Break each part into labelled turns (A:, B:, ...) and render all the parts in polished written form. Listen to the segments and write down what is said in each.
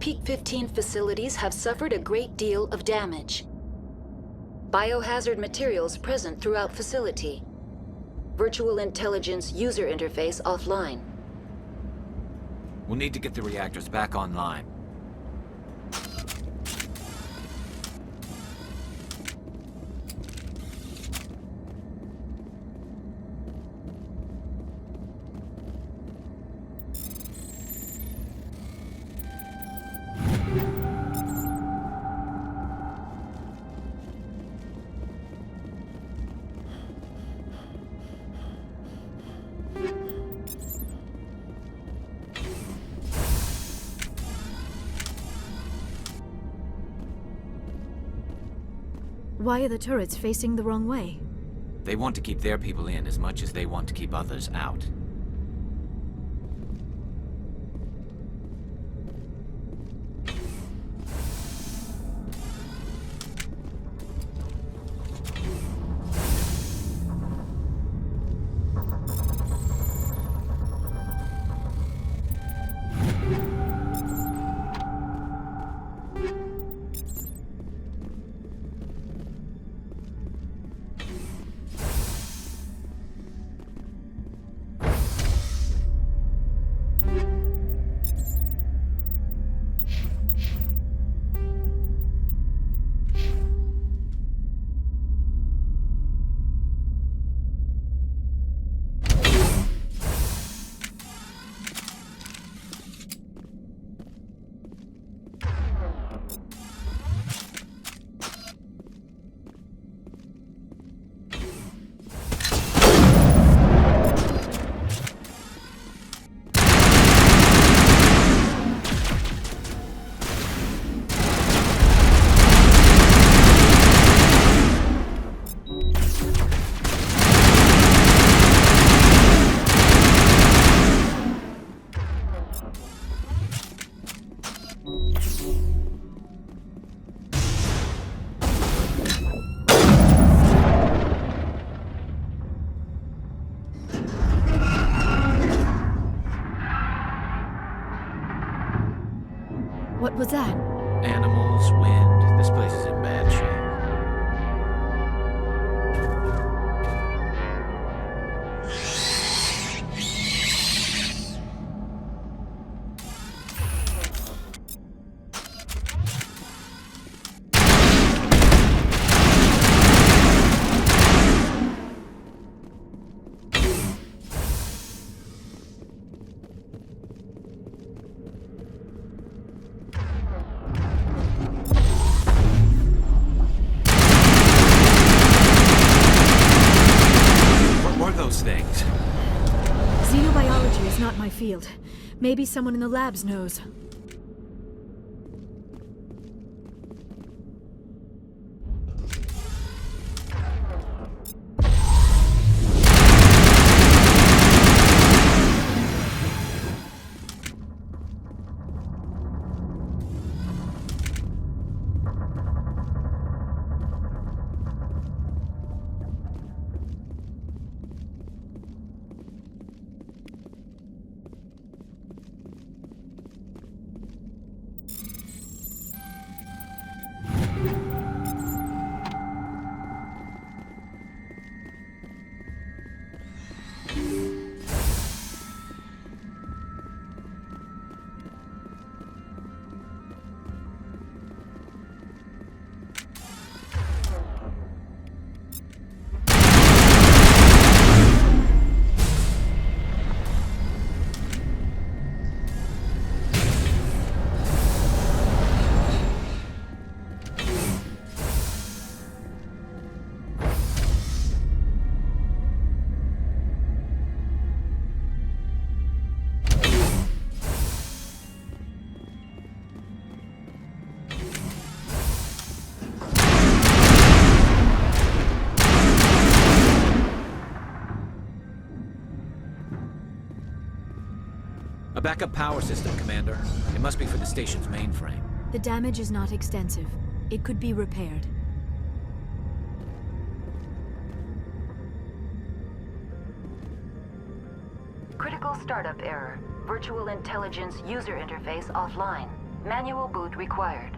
A: Peak 15 facilities have suffered a great deal of damage. Biohazard materials present throughout facility. Virtual intelligence user interface offline.
B: We'll need to get the reactors back online.
C: Why are the turrets facing the wrong way?
B: They want to keep their people in as much as they want to keep others out.
C: What was that?
B: Animals, wind, this place is in bad shape. Things.
C: Xenobiology is not my field. Maybe someone in the labs knows.
B: A backup power system, Commander. It must be for the station's mainframe.
C: The damage is not extensive. It could be repaired.
A: Critical startup error. Virtual intelligence user interface offline. Manual boot required.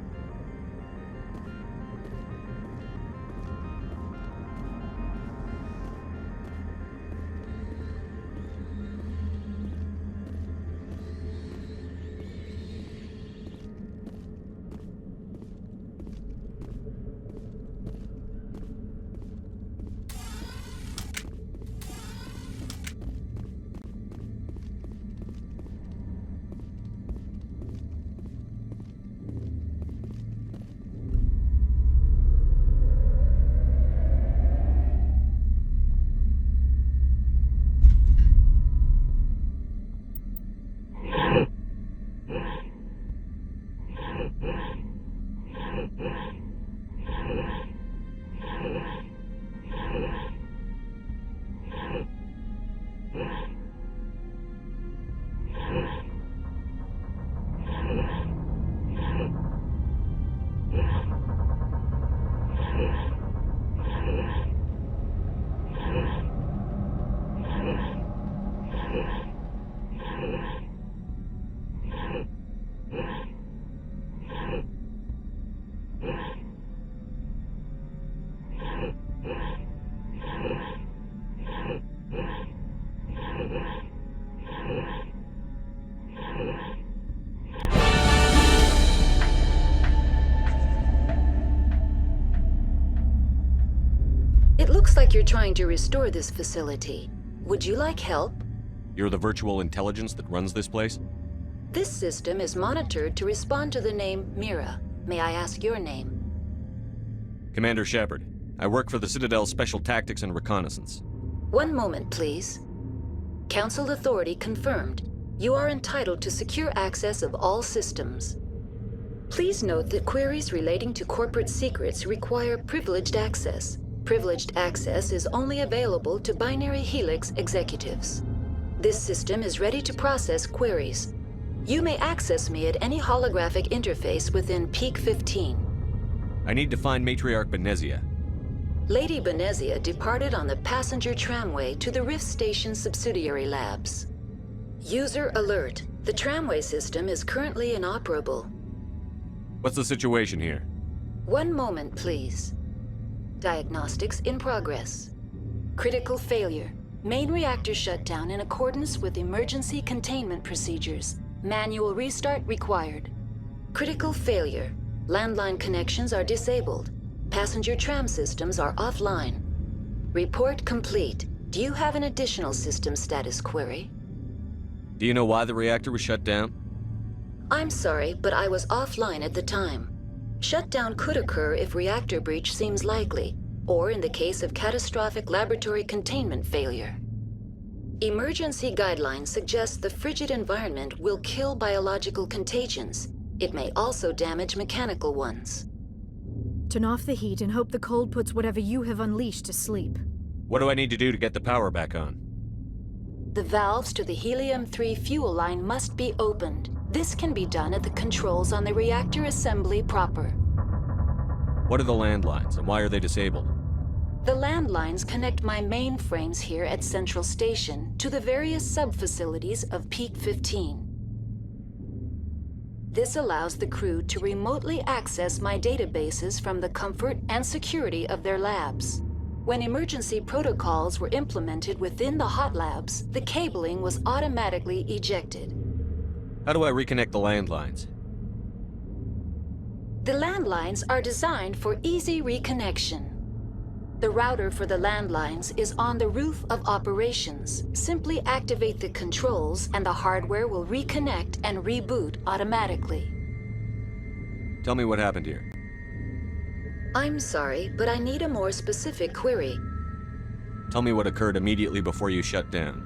A: It looks like you're trying to restore this facility. Would you like help?
D: You're the virtual intelligence that runs this place?
A: This system is monitored to respond to the name Mira. May I ask your name?
D: Commander Shepard. I work for the Citadel's Special Tactics and Reconnaissance.
A: One moment, please. Council authority confirmed. You are entitled to secure access of all systems. Please note that queries relating to corporate secrets require privileged access. Privileged access is only available to Binary Helix executives. This system is ready to process queries. You may access me at any holographic interface within Peak 15.
D: I need to find Matriarch Benezia.
A: Lady Benezia departed on the passenger tramway to the Rift Station subsidiary labs. User alert. The tramway system is currently inoperable.
D: What's the situation here?
A: One moment, please. Diagnostics in progress. Critical failure. Main reactor shut down in accordance with emergency containment procedures. Manual restart required. Critical failure. Landline connections are disabled. Passenger tram systems are offline. Report complete. Do you have an additional system status query?
D: Do you know why the reactor was shut down?
A: I'm sorry, but I was offline at the time. Shutdown could occur if reactor breach seems likely, or in the case of catastrophic laboratory containment failure. Emergency guidelines suggest the frigid environment will kill biological contagions. It may also damage mechanical ones.
C: Turn off the heat and hope the cold puts whatever you have unleashed to sleep.
D: What do I need to do to get the power back on?
A: The valves to the helium-3 fuel line must be opened. This can be done at the controls on the reactor assembly proper.
D: What are the landlines, and why are they disabled?
A: The landlines connect my mainframes here at Central Station to the various sub-facilities of Peak 15. This allows the crew to remotely access my databases from the comfort and security of their labs. When emergency protocols were implemented within the hot labs, the cabling was automatically ejected.
D: How do I reconnect the landlines?
A: The landlines are designed for easy reconnection. The router for the landlines is on the roof of operations. Simply activate the controls and the hardware will reconnect and reboot automatically.
D: Tell me what happened here.
A: I'm sorry, but I need a more specific query.
D: Tell me what occurred immediately before you shut down.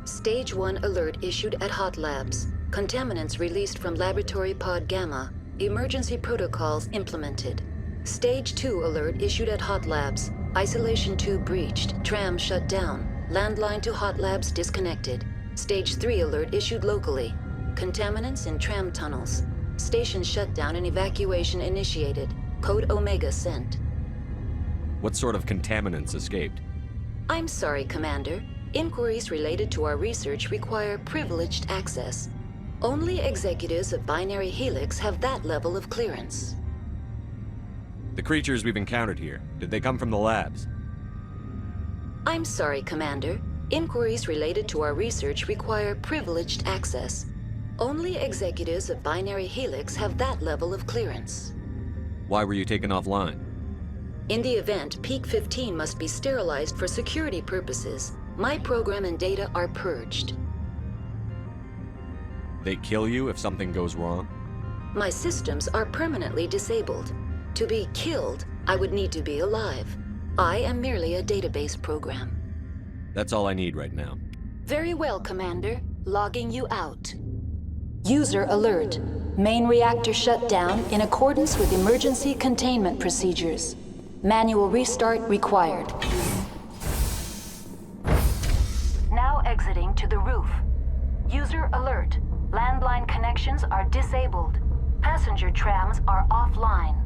A: Stage 1 alert issued at Hot Labs. Contaminants released from Laboratory Pod Gamma. Emergency protocols implemented. Stage 2 alert issued at Hot Labs. Isolation tube breached. Tram shut down. Landline to Hot Labs disconnected. Stage 3 alert issued locally. Contaminants in tram tunnels. Station shutdown and evacuation initiated. Code Omega sent.
D: What sort of contaminants escaped?
A: I'm sorry, Commander. Inquiries related to our research require privileged access. Only executives of Binary Helix have that level of clearance.
D: The creatures we've encountered here, did they come from the labs?
A: I'm sorry, Commander. Inquiries related to our research require privileged access. Only executives of Binary Helix have that level of clearance.
D: Why were you taken offline?
A: In the event, Peak 15 must be sterilized for security purposes. My program and data are purged.
D: They kill you if something goes wrong?
A: My systems are permanently disabled. To be killed, I would need to be alive. I am merely a database program.
D: That's all I need right now.
A: Very well, Commander. Logging you out. User alert. Main reactor shut down in accordance with emergency containment procedures. Manual restart required. Now exiting to the roof. User alert. Landline connections are disabled. Passenger trams are offline.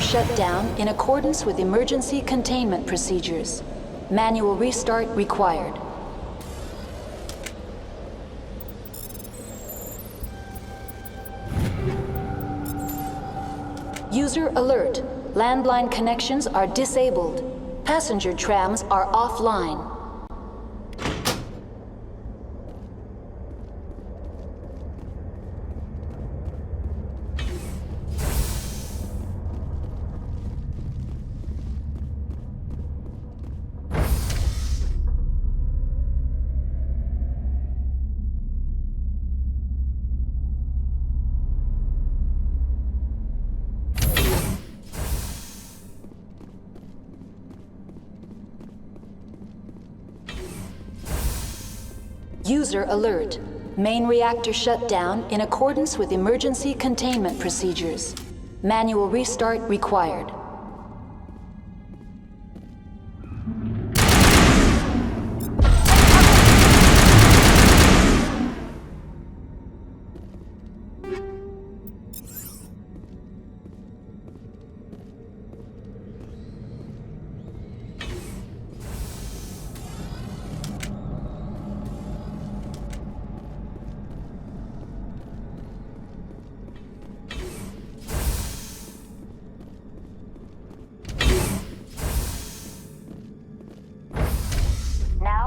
A: Shut down in accordance with emergency containment procedures. Manual restart required. User alert. Landline connections are disabled. Passenger trams are offline. User alert. Main reactor shut down in accordance with emergency containment procedures. Manual restart required.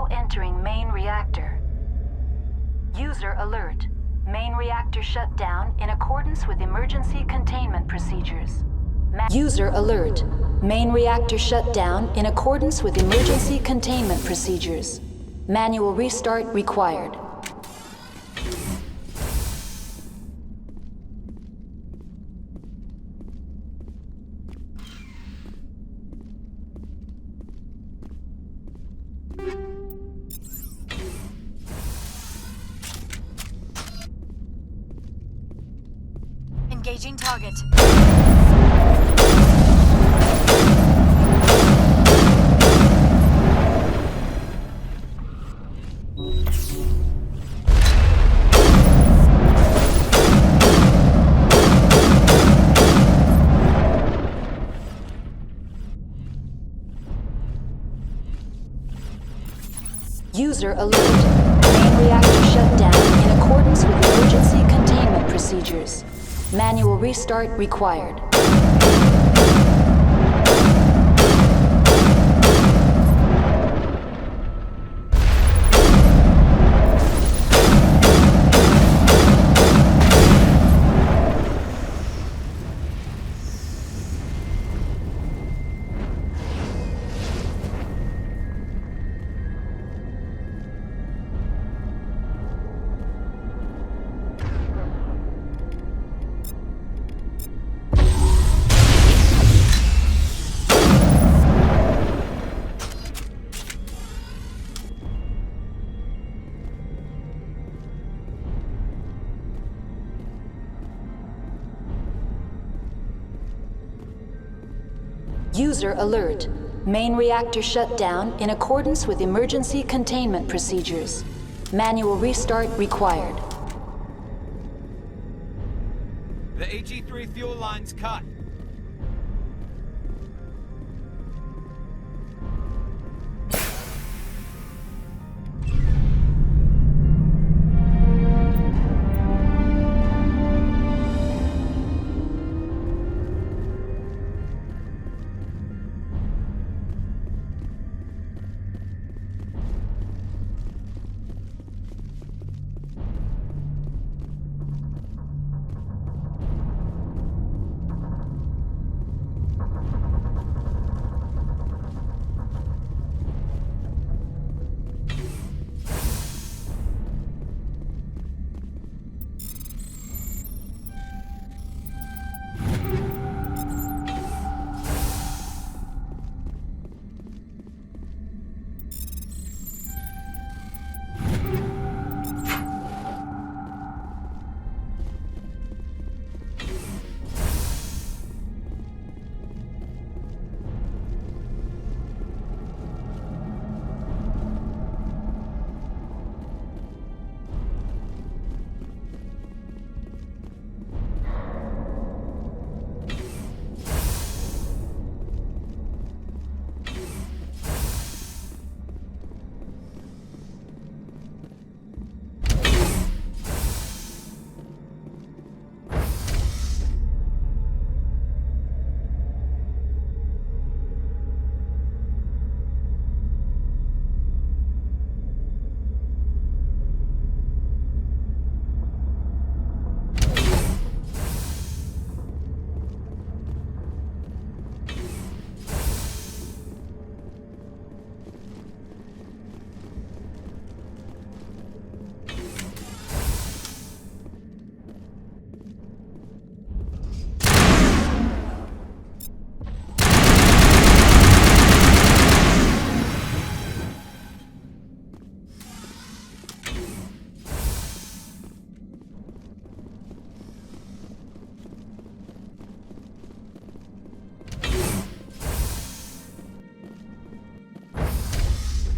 A: Entering main reactor. User alert. Main reactor shut down in accordance with emergency containment procedures. User alert. Main reactor shut down in accordance with emergency containment procedures. Manual restart required.
C: Engaging target.
A: User alert. Main reactor shut down in accordance with emergency containment procedures. Manual restart required. User alert. Main reactor shut down in accordance with emergency containment procedures. Manual restart required.
B: The HE3 fuel line's cut.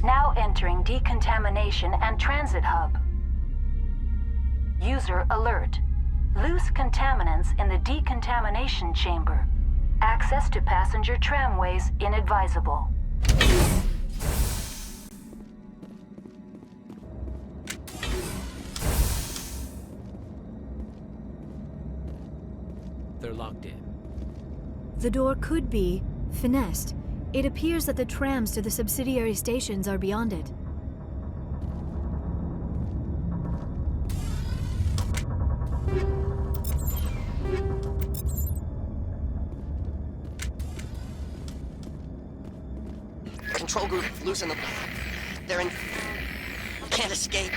A: Now entering decontamination and transit hub. User alert. Loose contaminants in the decontamination chamber. Access to passenger tramways inadvisable.
B: They're locked in.
C: The door could be finessed. It appears that the trams to the subsidiary stations are beyond it.
E: Control group, loosen them. They're in... Can't escape.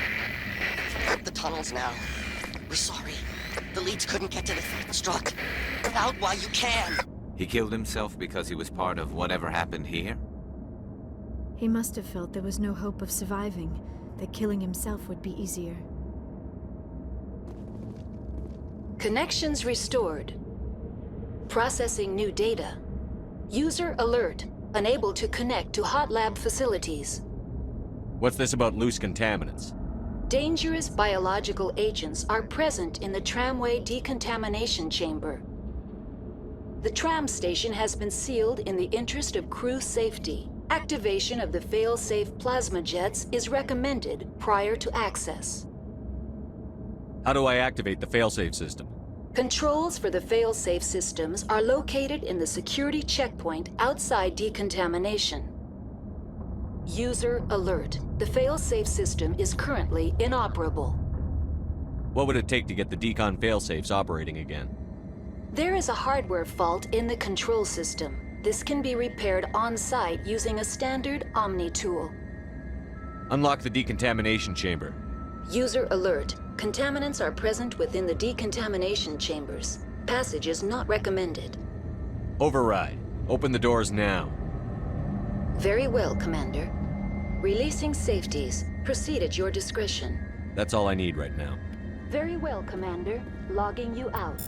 E: The tunnels now. We're sorry. The leads couldn't get to the struck. Get out while you can.
B: He killed himself because he was part of whatever happened here?
C: He must have felt there was no hope of surviving, that killing himself would be easier.
A: Connections restored. Processing new data. User alert. Unable to connect to hot lab facilities.
D: What's this about loose contaminants?
A: Dangerous biological agents are present in the tramway decontamination chamber. The tram station has been sealed in the interest of crew safety. Activation of the fail-safe plasma jets is recommended prior to access.
D: How do I activate the failsafe system?
A: Controls for the fail-safe systems are located in the security checkpoint outside decontamination. User alert. The fail-safe system is currently inoperable.
D: What would it take to get the decon failsafes operating again?
A: There is a hardware fault in the control system. This can be repaired on-site using a standard Omni tool.
D: Unlock the decontamination chamber.
A: User alert. Contaminants are present within the decontamination chambers. Passage is not recommended.
D: Override. Open the doors now.
A: Very well, Commander. Releasing safeties. Proceed at your discretion.
D: That's all I need right now.
A: Very well, Commander. Logging you out.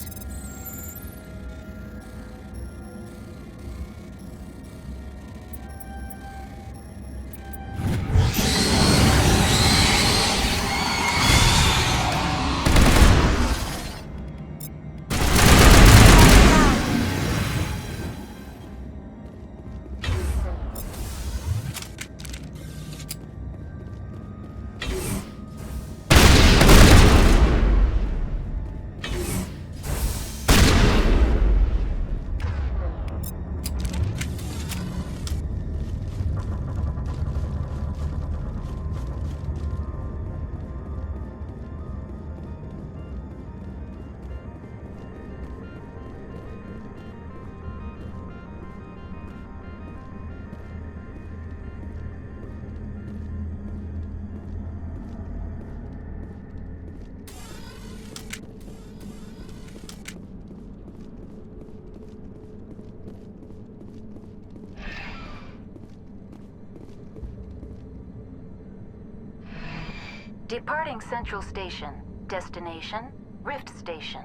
A: Departing Central Station. Destination, Rift Station.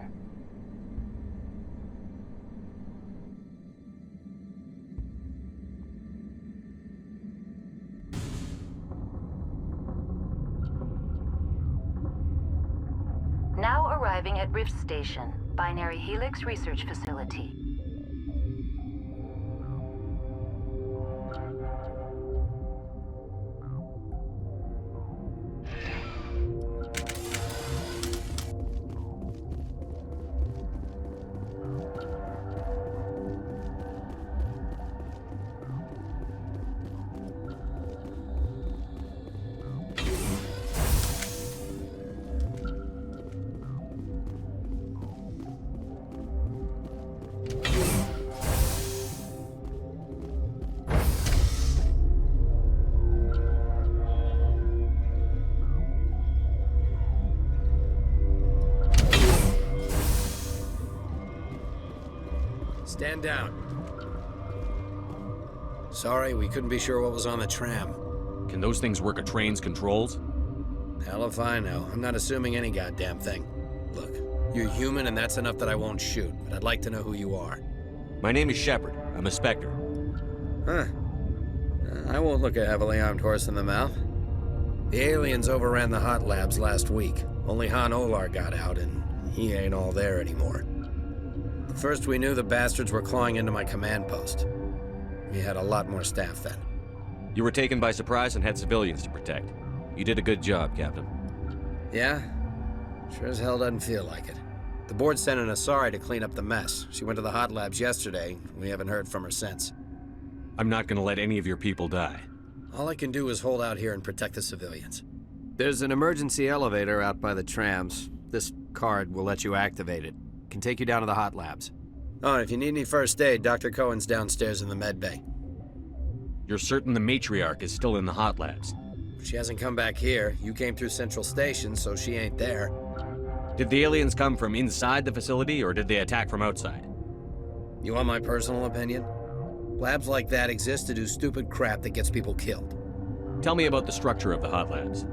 A: Now arriving at Rift Station, Binary Helix Research Facility.
F: Stand down. Sorry, we couldn't be sure what was on the tram.
D: Can those things work a train's controls?
F: Hell if I know. I'm not assuming any goddamn thing. Look, you're human and that's enough that I won't shoot, but I'd like to know who you are.
D: My name is Shepard. I'm a Spectre.
F: Huh. I won't look a heavily armed horse in the mouth. The aliens overran the hot labs last week. Only Han Olar got out, and he ain't all there anymore. First we knew the bastards were clawing into my command post. We had a lot more staff then.
D: You were taken by surprise and had civilians to protect. You did a good job, Captain.
F: Yeah? Sure as hell doesn't feel like it. The board sent an Asari to clean up the mess. She went to the hot labs yesterday. We haven't heard from her since.
D: I'm not gonna let any of your people die.
F: All I can do is hold out here and protect the civilians. There's an emergency elevator out by the trams. This card will let you activate it. Can take you down to the hot labs. Oh, and if you need any first aid, Dr. Cohen's downstairs in the med bay.
D: You're certain the matriarch is still in the hot labs?
F: She hasn't come back here. You came through Central Station, so she ain't there.
D: Did the aliens come from inside the facility, or did they attack from outside?
F: You want my personal opinion? Labs like that exist to do stupid crap that gets people killed.
D: Tell me about the structure of the hot labs.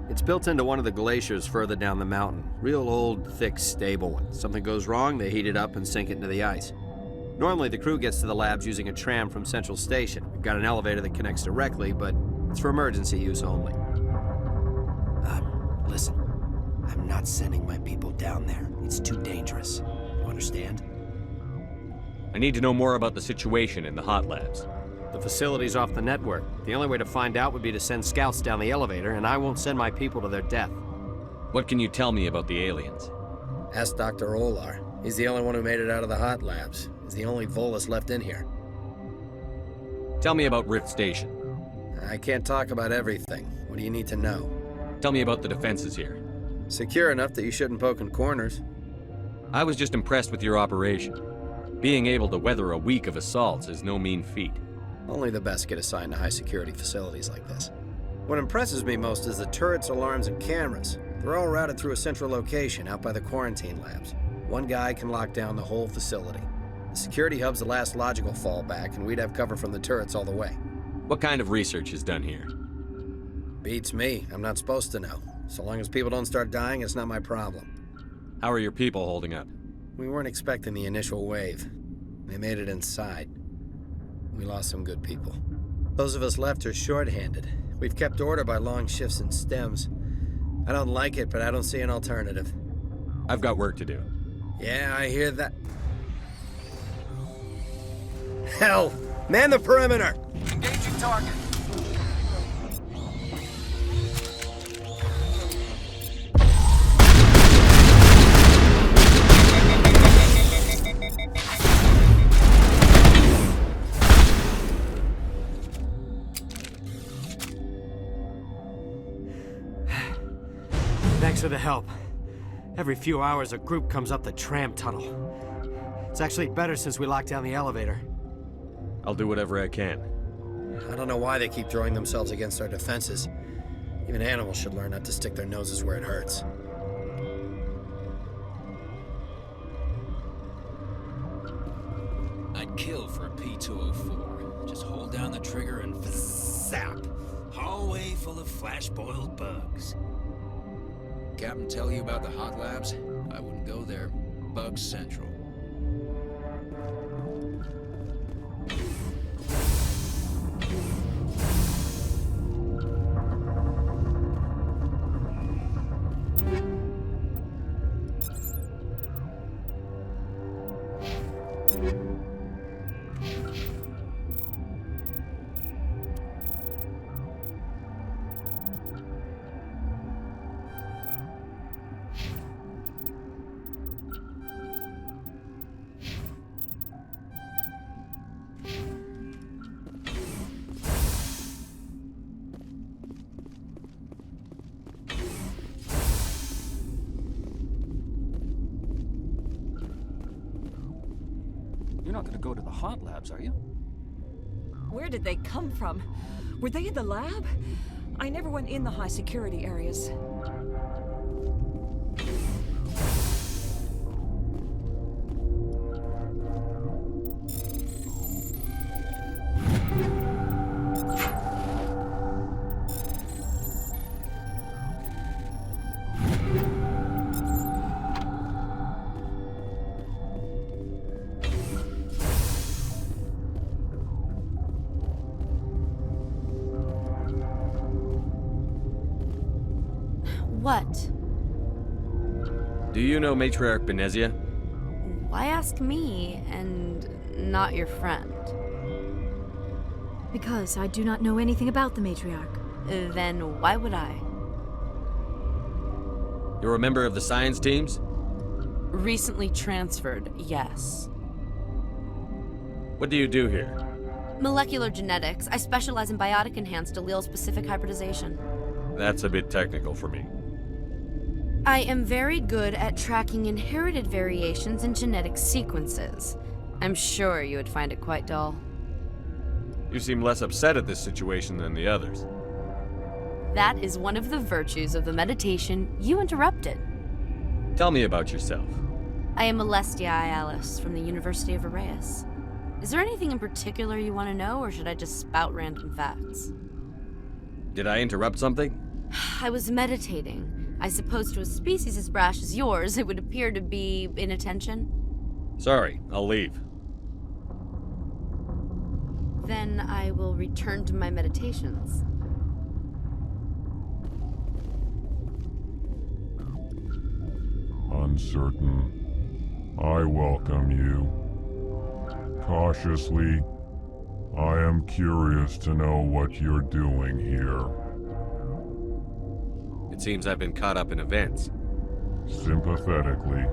F: It's built into one of the glaciers further down the mountain. Real old, thick, stable one. Something goes wrong, they heat it up and sink it into the ice. Normally, the crew gets to the labs using a tram from Central Station. We've got an elevator that connects directly, but it's for emergency use only. Listen. I'm not sending my people down there. It's too dangerous. You understand?
D: I need to know more about the situation in the hot labs.
F: The facility's off the network. The only way to find out would be to send scouts down the elevator, and I won't send my people to their death.
D: What can you tell me about the aliens?
F: Ask Dr. Olar. He's the only one who made it out of the hot labs. He's the only Volus left in here.
D: Tell me about Rift Station.
F: I can't talk about everything. What do you need to know?
D: Tell me about the defenses here.
F: Secure enough that you shouldn't poke in corners.
D: I was just impressed with your operation. Being able to weather a week of assaults is no mean feat.
F: Only the best get assigned to high-security facilities like this. What impresses me most is the turrets, alarms, and cameras. They're all routed through a central location out by the quarantine labs. One guy can lock down the whole facility. The security hub's the last logical fallback, and we'd have cover from the turrets all the way.
D: What kind of research is done here?
F: Beats me. I'm not supposed to know. So long as people don't start dying, it's not my problem.
D: How are your people holding up?
F: We weren't expecting the initial wave. They made it inside. We lost some good people. Those of us left are short-handed. We've kept order by long shifts and stems. I don't like it, but I don't see an alternative.
D: I've got work to do.
F: Yeah, I hear that. Hell! Man the perimeter!
B: Engaging target.
F: Thanks for the help. Every few hours, a group comes up the tram tunnel. It's actually better since we locked down the elevator.
D: I'll do whatever I can.
F: I don't know why they keep throwing themselves against our defenses. Even animals should learn not to stick their noses where it hurts.
G: I'd kill for a P-204. Just hold down the trigger and zap. Hallway full of flash-boiled bugs. Captain tell you about the hot labs? I wouldn't go there. Bug Central.
H: You're not gonna go to the hot labs, are you?
I: Where did they come from? Were they in the lab? I never went in the high security areas.
J: What?
D: Do you know Matriarch Benezia?
J: Why ask me and not your friend?
C: Because I do not know anything about the matriarch.
J: Then why would I?
D: You're a member of the science teams?
J: Recently transferred, yes.
D: What do you do here?
J: Molecular genetics. I specialize in biotic-enhanced allele-specific hybridization.
D: That's a bit technical for me.
J: I am very good at tracking inherited variations in genetic sequences. I'm sure you would find it quite dull.
D: You seem less upset at this situation than the others.
J: That is one of the virtues of the meditation you interrupted.
D: Tell me about yourself.
J: I am Alestia Alice from the University of Arraeus. Is there anything in particular you want to know, or should I just spout random facts?
D: Did I interrupt something?
J: I was meditating. I suppose to a species as brash as yours, it would appear to be inattention.
D: Sorry, I'll leave.
J: Then I will return to my meditations.
K: Uncertain, I welcome you. Cautiously, I am curious to know what you're doing here.
D: It seems I've been caught up in events.
K: Sympathetically,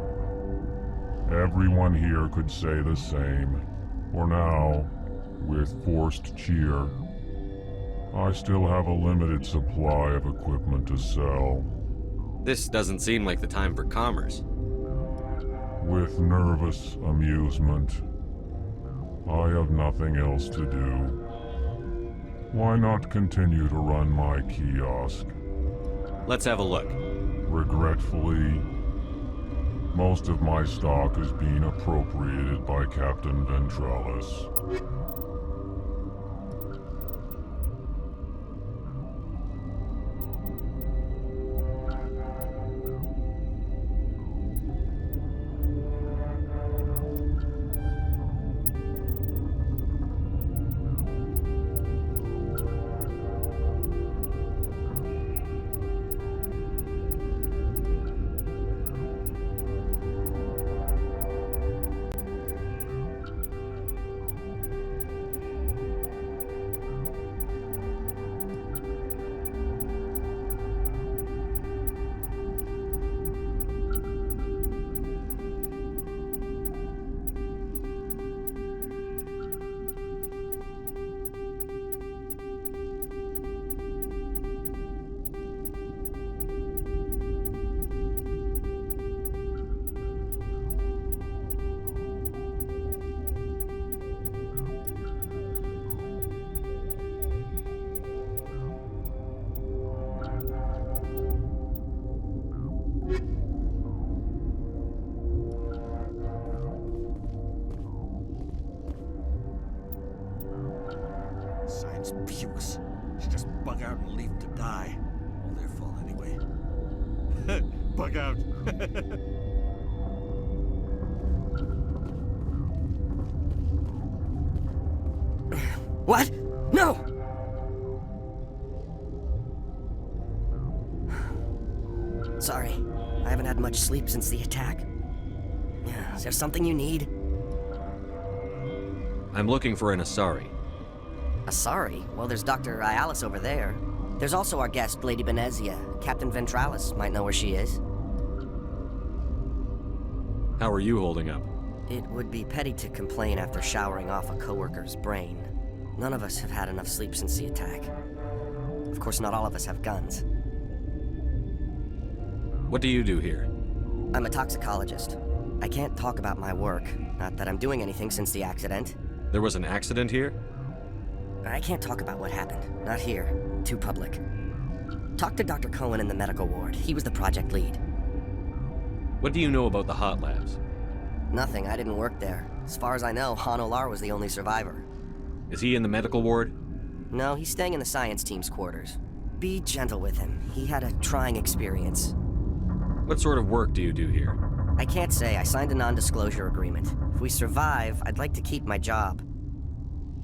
K: everyone here could say the same. For now, with forced cheer, I still have a limited supply of equipment to sell.
D: This doesn't seem like the time for commerce.
K: With nervous amusement, I have nothing else to do. Why not continue to run my kiosk?
D: Let's have a look.
K: Regretfully, most of my stock is being appropriated by Captain Ventralis.
L: Science pukes. Should just bug out and leave them to die. All their fault anyway. bug out.
E: What? No! Sorry, I haven't had much sleep since the attack. Yeah, is there something you need?
D: I'm looking for an Asari.
E: Asari? Well, there's Dr. Ialis over there. There's also our guest, Lady Benezia. Captain Ventralis might know where she is.
D: How are you holding up?
E: It would be petty to complain after showering off a coworker's brain. None of us have had enough sleep since the attack. Of course, not all of us have guns.
D: What do you do here?
E: I'm a toxicologist. I can't talk about my work. Not that I'm doing anything since the accident.
D: There was an accident here?
E: I can't talk about what happened. Not here. Too public. Talk to Dr. Cohen in the medical ward. He was the project lead.
D: What do you know about the hot labs?
E: Nothing. I didn't work there. As far as I know, Han Olar was the only survivor.
D: Is he in the medical ward?
E: No, he's staying in the science team's quarters. Be gentle with him. He had a trying experience.
D: What sort of work do you do here?
E: I can't say. I signed a non-disclosure agreement. If we survive, I'd like to keep my job.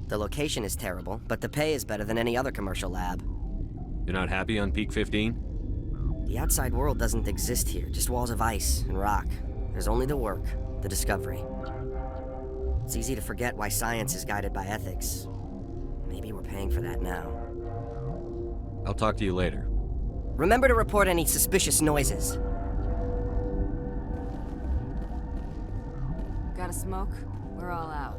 E: The location is terrible, but the pay is better than any other commercial lab.
D: You're not happy on Peak 15?
E: The outside world doesn't exist here, just walls of ice and rock. There's only the work, the discovery. It's easy to forget why science is guided by ethics. Maybe we're paying for that now.
D: I'll talk to you later.
E: Remember to report any suspicious noises.
J: Got a smoke? We're all out.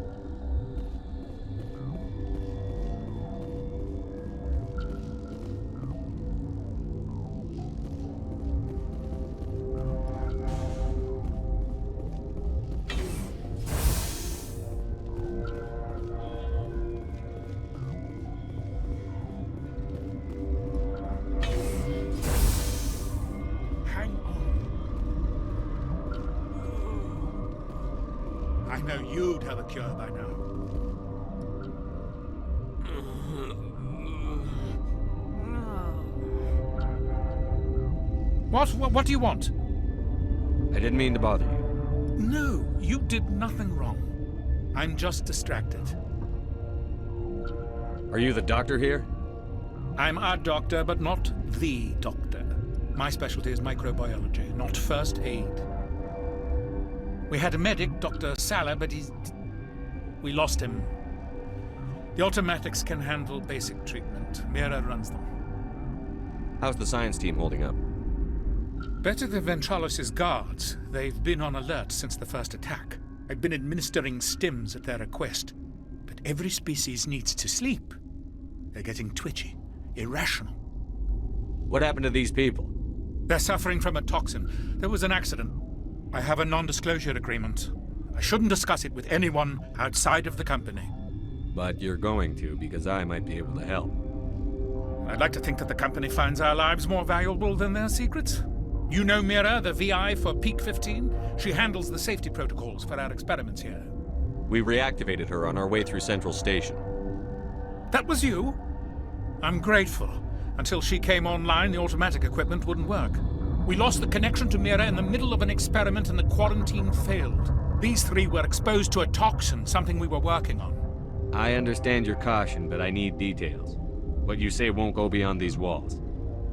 L: I know you'd have a cure by now. What do you want?
D: I didn't mean to bother you.
L: No, you did nothing wrong. I'm just distracted.
D: Are you the doctor here?
L: I'm a doctor, but not the doctor. My specialty is microbiology, not first aid. We had a medic, Dr. Sala, but we lost him. The automatics can handle basic treatment. Mira runs them.
D: How's the science team holding up?
L: Better than Ventralis' guards. They've been on alert since the first attack. I've been administering stims at their request. But every species needs to sleep. They're getting twitchy, irrational.
D: What happened to these people?
L: They're suffering from a toxin. There was an accident. I have a non-disclosure agreement. I shouldn't discuss it with anyone outside of the company.
D: But you're going to, because I might be able to help.
L: I'd like to think that the company finds our lives more valuable than their secrets. You know Mira, the VI for Peak 15? She handles the safety protocols for our experiments here.
D: We reactivated her on our way through Central Station.
L: That was you? I'm grateful. Until she came online, the automatic equipment wouldn't work. We lost the connection to Mira in the middle of an experiment and the quarantine failed. These three were exposed to a toxin, something we were working on.
D: I understand your caution, but I need details. What you say won't go beyond these walls.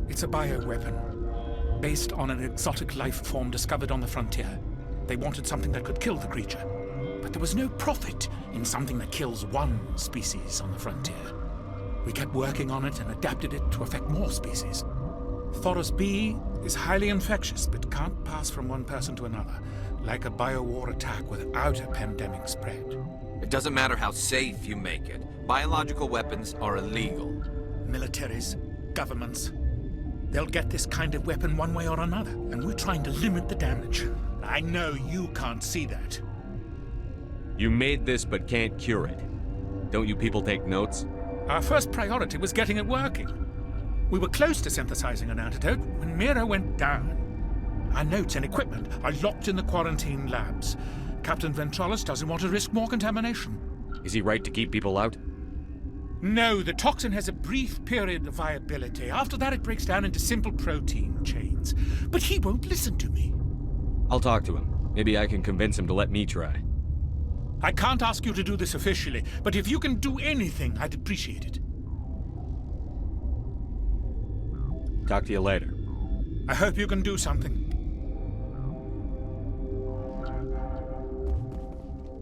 L: It's a bioweapon, based on an exotic life form discovered on the frontier. They wanted something that could kill the creature. But there was no profit in something that kills one species on the frontier. We kept working on it and adapted it to affect more species. Thoros B is highly infectious, but can't pass from one person to another, like a biowar attack without a pandemic spread.
B: It doesn't matter how safe you make it. Biological weapons are illegal.
L: Militaries, governments, they'll get this kind of weapon one way or another, and we're trying to limit the damage. I know you can't see that.
D: You made this but can't cure it. Don't you people take notes?
L: Our first priority was getting it working. We were close to synthesizing an antidote when Mira went down. Our notes and equipment are locked in the quarantine labs. Captain Ventralis doesn't want to risk more contamination.
D: Is he right to keep people out?
L: No, the toxin has a brief period of viability. After that, it breaks down into simple protein chains. But he won't listen to me.
D: I'll talk to him. Maybe I can convince him to let me try.
L: I can't ask you to do this officially, but if you can do anything, I'd appreciate it.
D: Talk to you later.
L: I hope you can do something.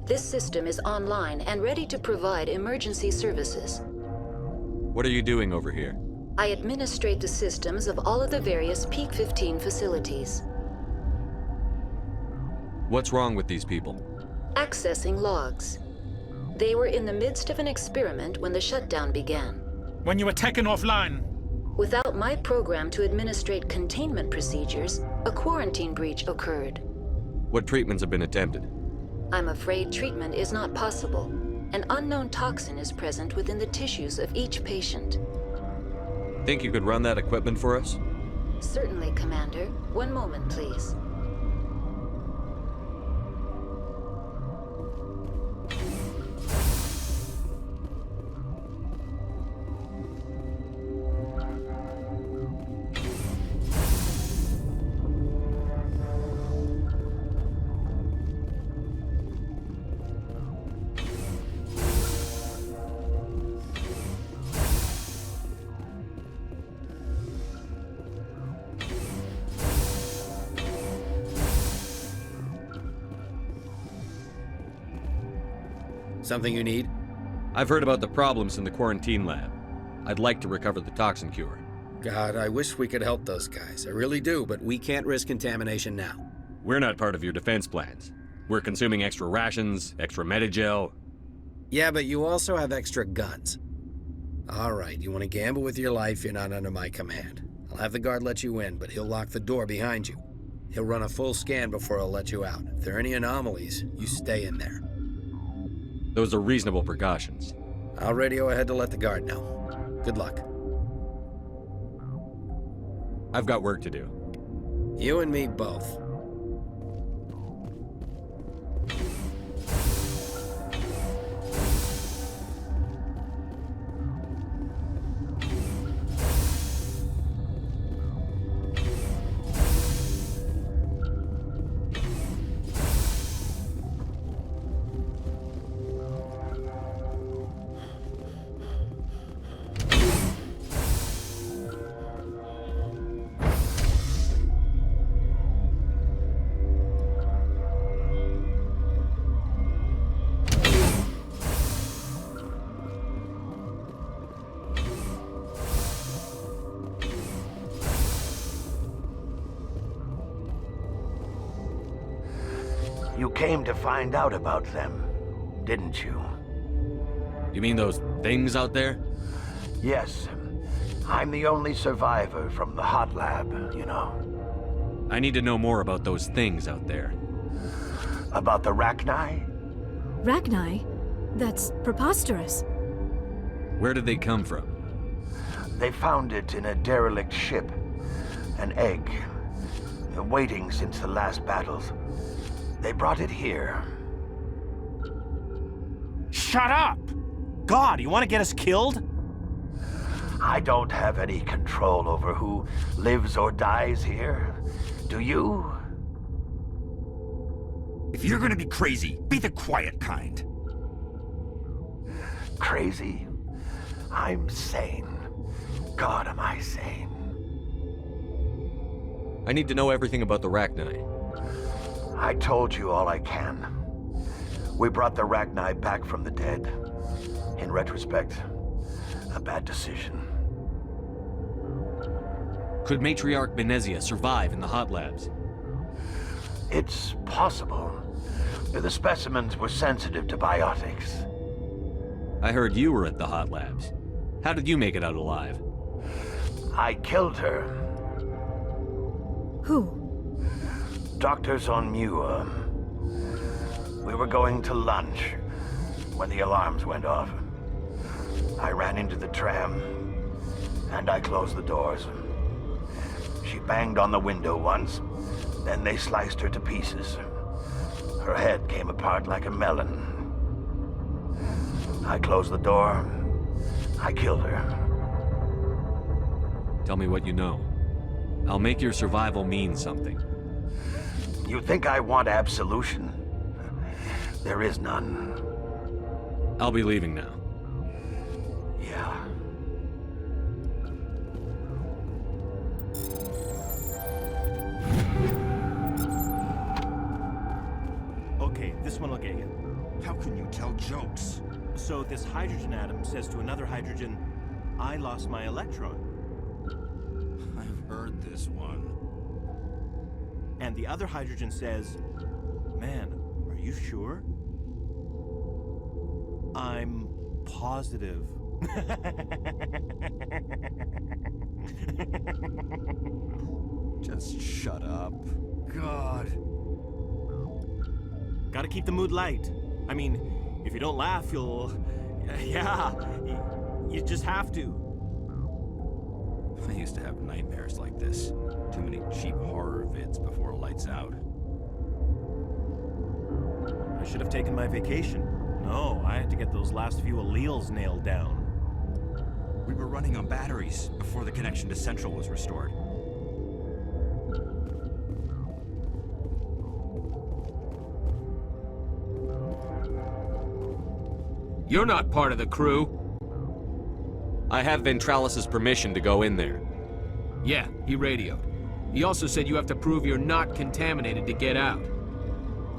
A: This system is online and ready to provide emergency services.
D: What are you doing over here?
A: I administrate the systems of all of the various Peak 15 facilities.
D: What's wrong with these people?
A: Accessing logs. They were in the midst of an experiment when the shutdown began.
L: When you were taken offline.
A: Without my program to administrate containment procedures, a quarantine breach occurred.
D: What treatments have been attempted?
A: I'm afraid treatment is not possible. An unknown toxin is present within the tissues of each patient.
D: Think you could run that equipment for us?
A: Certainly, Commander. One moment, please.
F: Something you need?
D: I've heard about the problems in the quarantine lab. I'd like to recover the toxin cure.
F: God, I wish we could help those guys. I really do, but we can't risk contamination now.
D: We're not part of your defense plans. We're consuming extra rations, extra Medigel.
F: Yeah, but you also have extra guns. All right, you want to gamble with your life, you're not under my command. I'll have the guard let you in, but he'll lock the door behind you. He'll run a full scan before he'll let you out. If there are any anomalies, you stay in there.
D: Those are reasonable precautions.
F: I'll radio ahead to let the guard know. Good luck.
D: I've got work to do.
F: You and me both.
M: You came to find out about them, didn't you?
D: You mean those things out there?
M: Yes. I'm the only survivor from the hot lab, you know.
D: I need to know more about those things out there.
M: About the Rachni?
C: Rachni? That's preposterous.
D: Where did they come from?
M: They found it in a derelict ship. An egg. Waiting since the last battles. They brought it here.
N: Shut up! God, you want to get us killed?
M: I don't have any control over who lives or dies here. Do you?
N: If you're gonna be crazy, be the quiet kind.
M: Crazy? I'm sane. God, am I sane.
D: I need to know everything about the Rachni.
M: I told you all I can. We brought the Rachni back from the dead. In retrospect, a bad decision.
D: Could Matriarch Benezia survive in the hot labs?
M: It's possible. The specimens were sensitive to biotics.
D: I heard you were at the hot labs. How did you make it out alive?
M: I killed her.
C: Who?
M: Doctors on Muir. We were going to lunch when the alarms went off. I ran into the tram, and I closed the doors. She banged on the window once, then they sliced her to pieces. Her head came apart like a melon. I closed the door. I killed her.
D: Tell me what you know. I'll make your survival mean something.
M: You think I want absolution? There is none.
D: I'll be leaving now.
M: Yeah.
N: Okay, this one will get you.
G: How can you tell jokes?
N: So this hydrogen atom says to another hydrogen, I lost my electron.
G: I've heard this one.
N: And the other hydrogen says, man, are you sure? I'm positive.
G: Just shut up. God.
N: Gotta keep the mood light. I mean, if you don't laugh, you'll... Yeah, you just have to.
G: I used to have nightmares like this. Too many cheap horror vids before lights out.
N: I should have taken my vacation. No, I had to get those last few alleles nailed down.
G: We were running on batteries before the connection to Central was restored.
D: You're not part of the crew. I have Ventralis's permission to go in there.
O: Yeah, he radioed. He also said you have to prove you're not contaminated to get out.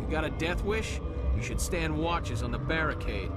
O: You got a death wish? You should stand watches on the barricade.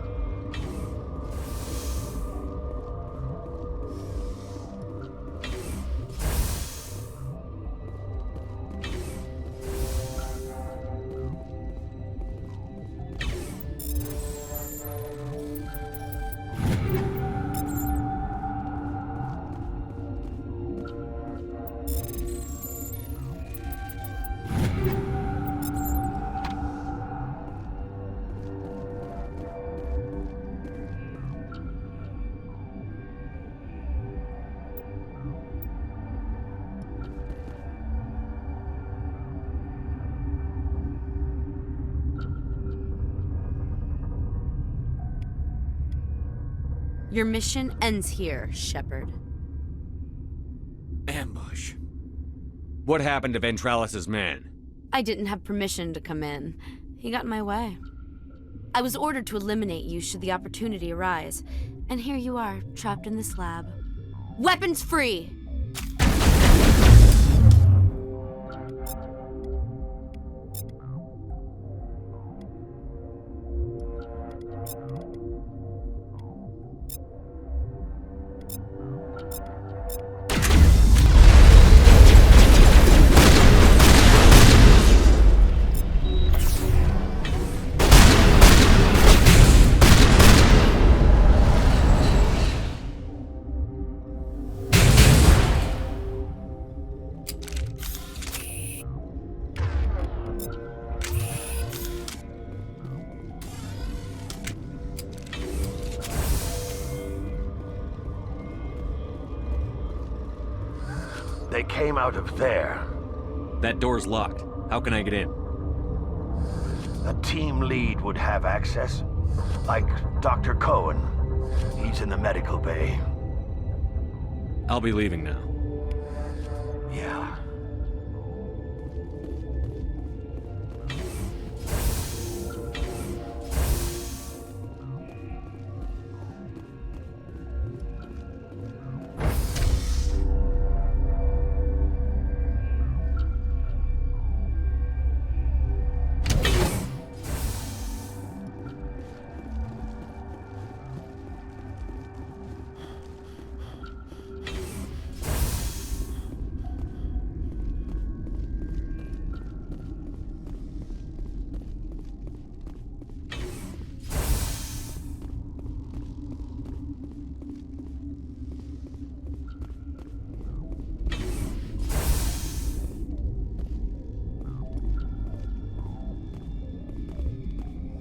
J: Your mission ends here, Shepard.
O: Ambush.
D: What happened to Ventralis's man?
J: I didn't have permission to come in. He got in my way. I was ordered to eliminate you should the opportunity arise. And here you are, trapped in this lab. Weapons free!
M: They came out of there.
D: That door's locked. How can I get in?
M: A team lead would have access. Like Dr. Cohen. He's in the medical bay.
D: I'll be leaving now.
M: Yeah.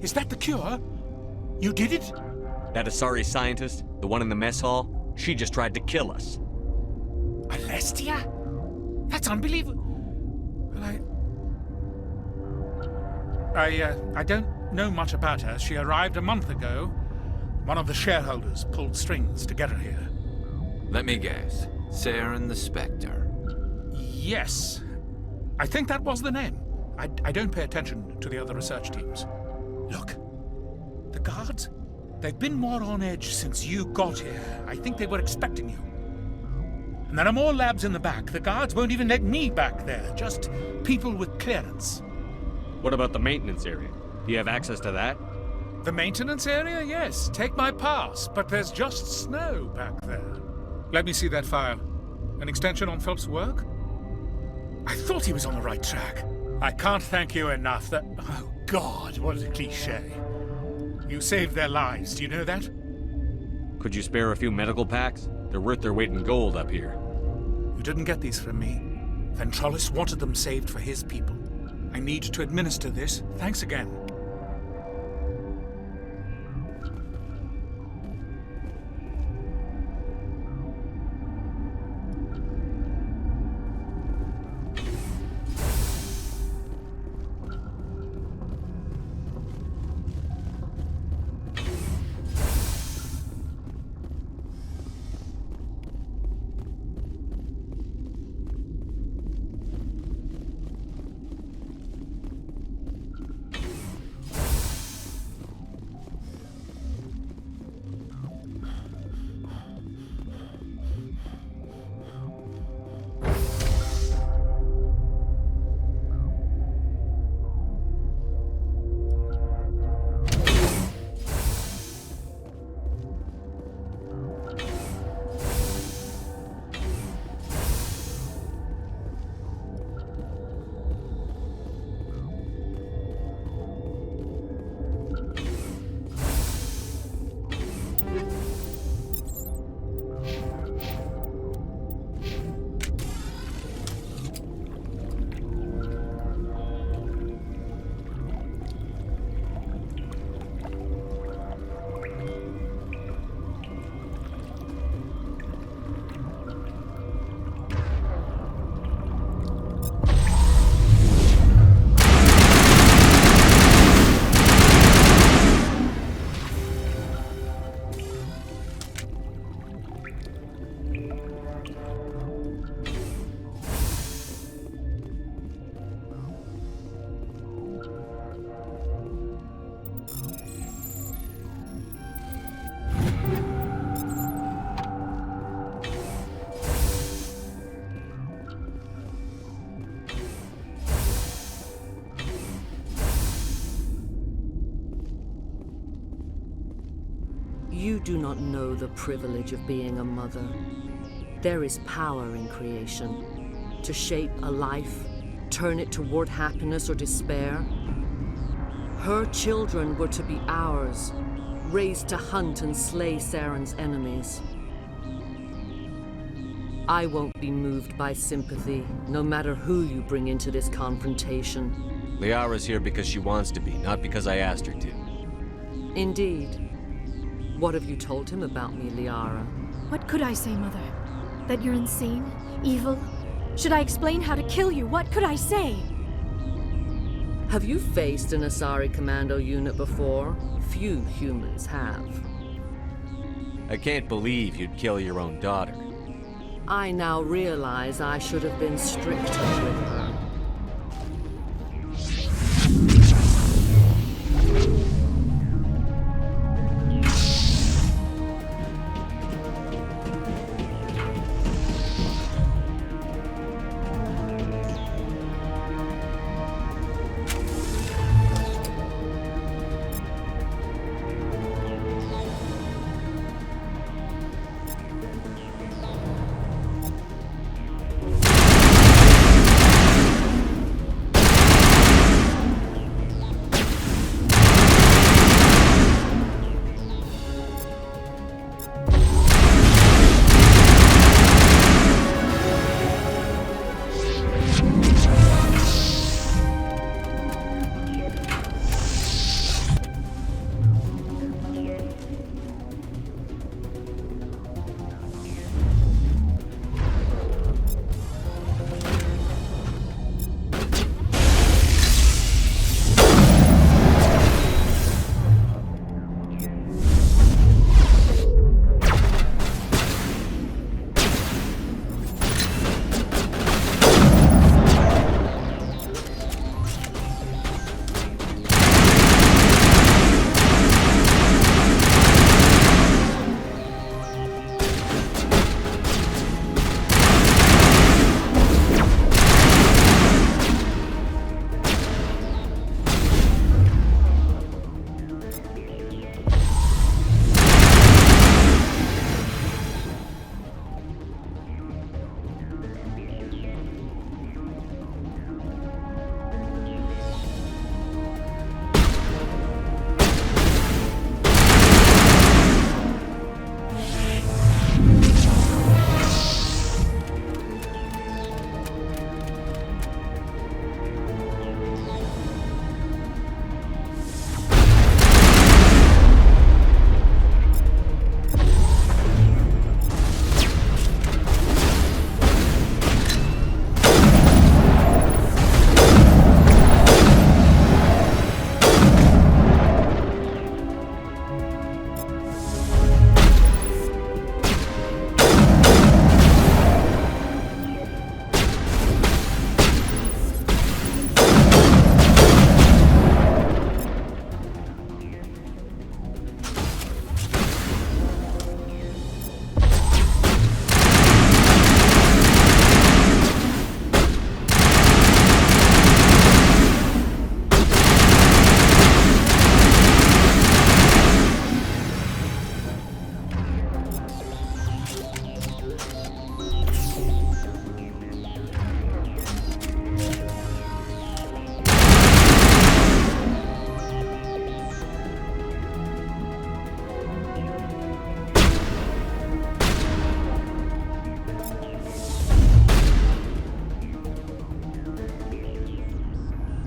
L: Is that the cure? You did it?
D: That Asari scientist, the one in the mess hall, she just tried to kill us.
L: Alestia? That's unbelievable. Well, I don't know much about her. She arrived a month ago. One of the shareholders pulled strings to get her here.
B: Let me guess. Saren the Spectre.
L: Yes. I think that was the name. I don't pay attention to the other research teams. Look, the guards, they've been more on edge since you got here. I think they were expecting you. And there are more labs in the back. The guards won't even let me back there, just people with clearance.
D: What about the maintenance area? Do you have access to that?
L: The maintenance area? Yes. Take my pass, but there's just snow back there. Let me see that file. An extension on Phelps' work? I thought he was on the right track. I can't thank you enough that... Oh, God, what a cliché. You saved their lives, do you know that?
D: Could you spare a few medical packs? They're worth their weight in gold up here.
L: You didn't get these from me. Ventrolis wanted them saved for his people. I need to administer this. Thanks again.
P: You do not know the privilege of being a mother. There is power in creation. To shape a life, turn it toward happiness or despair. Her children were to be ours, raised to hunt and slay Saren's enemies. I won't be moved by sympathy, no matter who you bring into this confrontation.
D: Liara's here because she wants to be, not because I asked her to.
P: Indeed. What have you told him about me, Liara?
C: What could I say, Mother? That you're insane? Evil? Should I explain how to kill you? What could I say?
P: Have you faced an Asari commando unit before? Few humans have.
D: I can't believe you'd kill your own daughter.
P: I now realize I should have been stricter with her.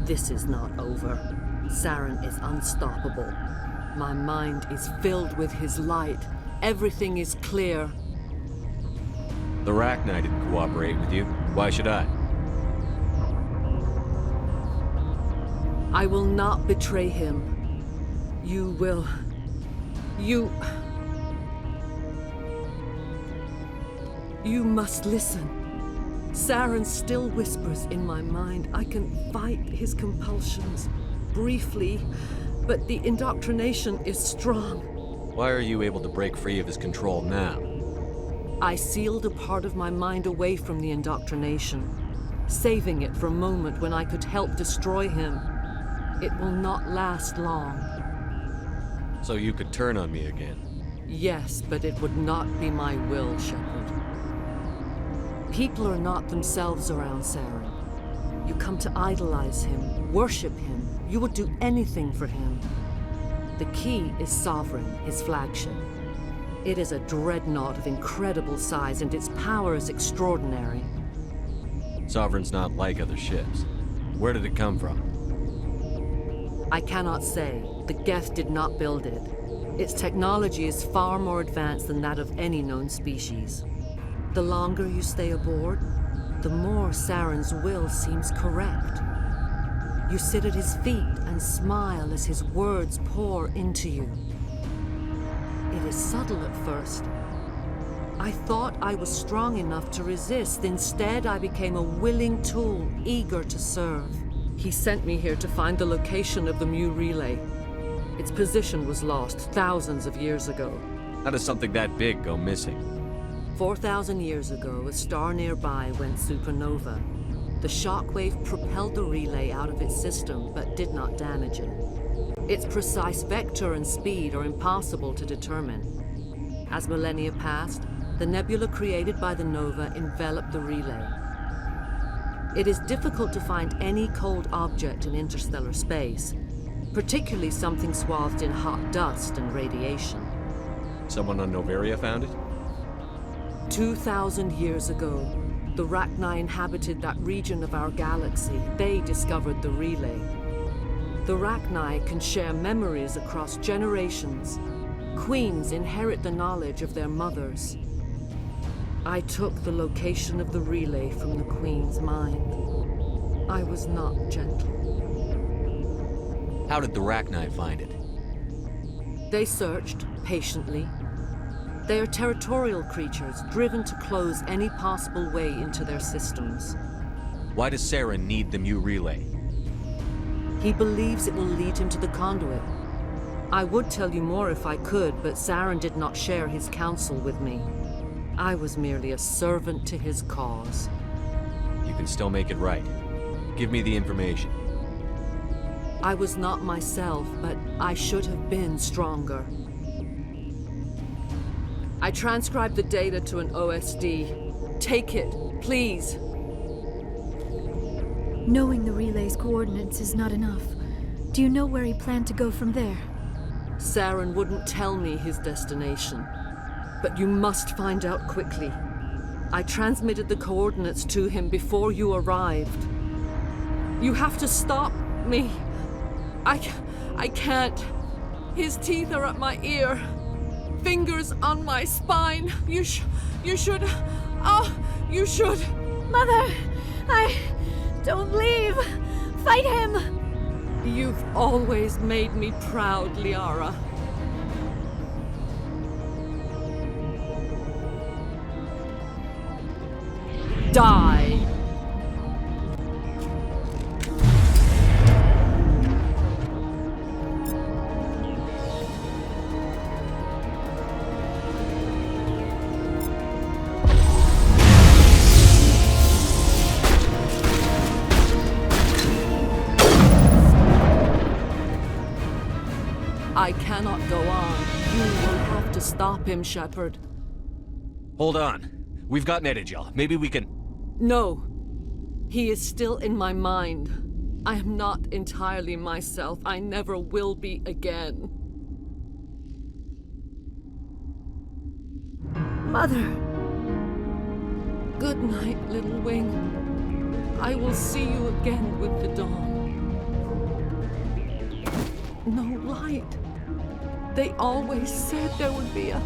P: This is not over. Saren is unstoppable. My mind is filled with his light. Everything is clear.
D: The Rachni didn't cooperate with you. Why should I?
P: I will not betray him. You will... You must listen. Saren still whispers in my mind. I can fight his compulsions, briefly, but the indoctrination is strong.
D: Why are you able to break free of his control now?
P: I sealed a part of my mind away from the indoctrination, saving it for a moment when I could help destroy him. It will not last long.
D: So you could turn on me again?
P: Yes, but it would not be my will, Shepard. People are not themselves around Saren. You come to idolize him, worship him. You would do anything for him. The key is Sovereign, his flagship. It is a dreadnought of incredible size, and its power is extraordinary.
D: Sovereign's not like other ships. Where did it come from?
P: I cannot say. The Geth did not build it. Its technology is far more advanced than that of any known species. The longer you stay aboard, the more Saren's will seems correct. You sit at his feet and smile as his words pour into you. It is subtle at first. I thought I was strong enough to resist. Instead, I became a willing tool, eager to serve. He sent me here to find the location of the Mu relay. Its position was lost thousands of years ago.
D: How does something that big go missing?
P: 4,000 years ago, a star nearby went supernova. The shockwave propelled the relay out of its system, but did not damage it. Its precise vector and speed are impossible to determine. As millennia passed, the nebula created by the nova enveloped the relay. It is difficult to find any cold object in interstellar space, particularly something swathed in hot dust and radiation.
D: Someone on Noveria found it?
P: 2,000 years ago, the Rachni inhabited that region of our galaxy. They discovered the relay. The Rachni can share memories across generations. Queens inherit the knowledge of their mothers. I took the location of the relay from the Queen's mind. I was not gentle.
D: How did the Rachni find it?
P: They searched, patiently. They are territorial creatures, driven to close any possible way into their systems.
D: Why does Saren need the Mu relay?
P: He believes it will lead him to the conduit. I would tell you more if I could, but Saren did not share his counsel with me. I was merely a servant to his cause.
D: You can still make it right. Give me the information.
P: I was not myself, but I should have been stronger. I transcribed the data to an OSD. Take it, please.
C: Knowing the relay's coordinates is not enough. Do you know where he planned to go from there?
P: Saren wouldn't tell me his destination. But you must find out quickly. I transmitted the coordinates to him before you arrived. You have to stop me. I can't. His teeth are at my ear. Fingers on my spine. You should. You should.
C: Mother! Don't leave! Fight him!
P: You've always made me proud, Liara. Die! I cannot go on. You will have to stop him, Shepard.
D: Hold on. We've got Netagel. Maybe we can...
P: No. He is still in my mind. I am not entirely myself. I never will be again.
C: Mother!
P: Good night, little wing. I will see you again with the dawn. no light. They always said there would be a...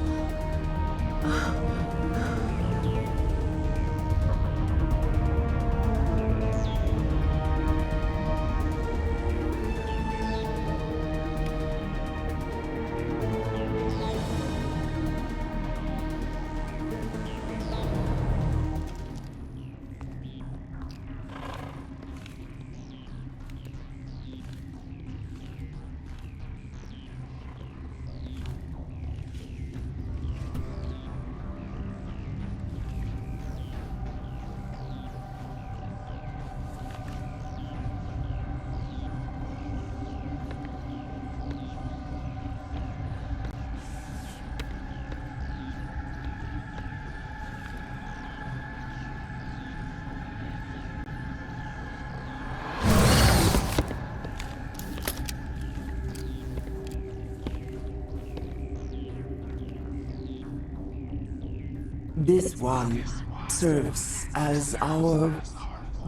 Q: This one serves as our